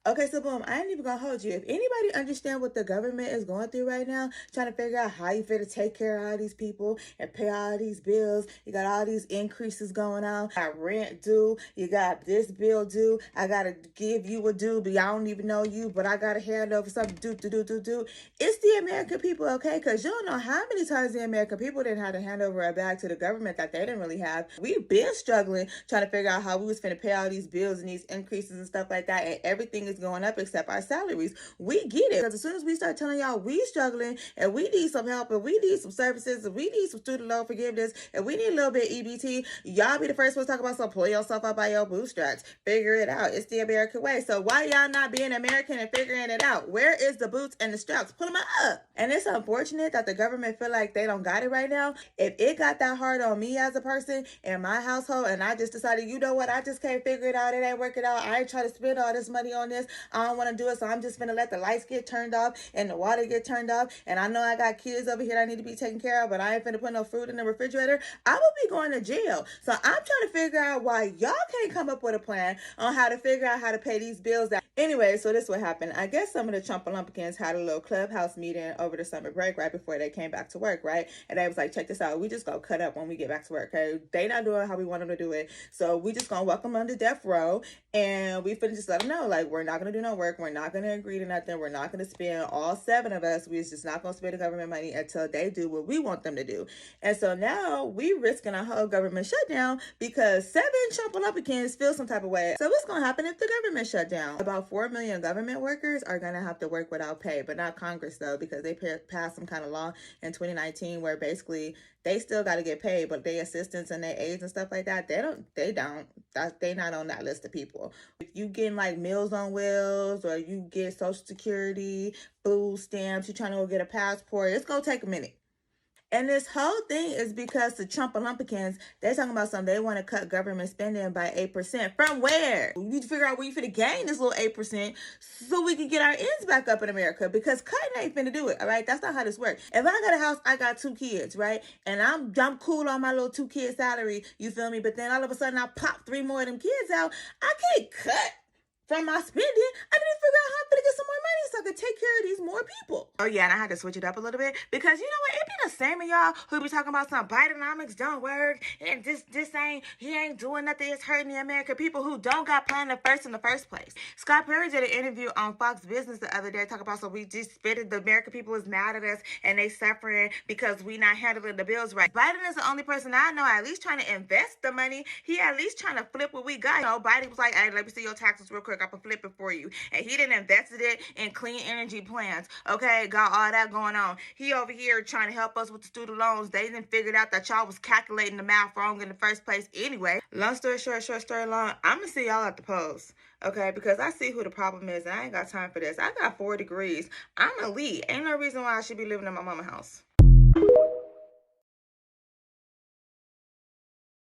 Okay, so boom, I ain't even gonna hold you. If anybody understand what the government is going through right now, trying to figure out how you fit to take care of all these people and pay all these bills, you got all these increases going on. You got rent due, you got this bill due. I gotta give you a due, but I don't even know you, but I gotta hand over something do. It's the American people, okay? Because you don't know how many times the American people didn't have to hand over a bag to the government that they didn't really have. We've been struggling trying to figure out how we was finna pay all these bills and these increases and stuff like that, and everything is going up except our salaries. We get it, because as soon as we start telling y'all we struggling and we need some help and we need some services and we need some student loan forgiveness and we need a little bit EBT, y'all be the first ones to talk about some pull yourself up by your bootstraps. Figure it out. It's the American way. So why y'all not being American and figuring it out? Where is the boots and the straps? Pull them up. And it's unfortunate that the government feel like they don't got it right now. If it got that hard on me as a person in my household and I just decided, you know what, I just can't figure it out, it ain't working out, I ain't trying to spend all this money on this, I don't want to do it, so I'm just gonna let the lights get turned off and the water get turned off, and I know I got kids over here that I need to be taken care of, but I ain't finna put no fruit in the refrigerator, I will be going to jail. So I'm trying to figure out why y'all can't come up with a plan on how to figure out how to pay these bills out. Anyway, so this what happened. I guess some of the Trump-Olympians had a little clubhouse meeting over the summer break right before they came back to work, right? And they was like, check this out, we just gonna cut up when we get back to work, okay? They not doing how we want them to do it, so we just gonna welcome them to death row, and we finna just let them know, like, we're not gonna do no work, we're not gonna agree to nothing, we're not gonna spend, all 7 of us, we're just not gonna spend the government money until they do what we want them to do. And so now we risking a whole government shutdown because 7 Trump-Olympians feel some type of way. So what's gonna happen if the government shut down? About 4 million government workers are gonna have to work without pay, but not Congress though, because they passed some kind of law in 2019 where basically they still got to get paid, but their assistants and their aides and stuff like that, they not on that list of people. If you getting like Meals on Wheels or you get Social Security, food stamps, you trying to go get a passport, it's gonna take a minute. And this whole thing is because the Trump-Olympians, they're talking about something. They want to cut government spending by 8%. From where? We need to figure out where you finna gain this little 8% so we can get our ends back up in America, because cutting ain't finna do it, all right? That's not how this works. If I got a house, I got 2 kids, right? And I'm cool on my little 2-kid salary, you feel me? But then all of a sudden I pop 3 more of them kids out. I can't cut from my spending. I need to figure out how I'm gonna get some more money so I can take care of these more people. Oh yeah, and I had to switch it up a little bit because you know what? It be the same of y'all who be talking about some Bidenomics don't work and this he ain't doing nothing. It's hurting the American people who don't got Planet First in the first place. Scott Perry did an interview on Fox Business the other day talking about so we just spitted the American people is mad at us and they suffering because we not handling the bills right. Biden is the only person I know at least trying to invest the money. He at least trying to flip what we got. You know, Biden was like, hey, let me see your taxes real quick. I can flip it for you. And he didn't invested it in clean energy plans. Okay, got all that going on. He over here trying to help us with the student loans. They didn't figure out that y'all was calculating the math wrong in the first place anyway. Long story short, short story long, I'm gonna see y'all at the polls. Okay, because I see who the problem is and I ain't got time for this. I got 4 degrees. I'm elite. Ain't no reason why I should be living in my mama's house.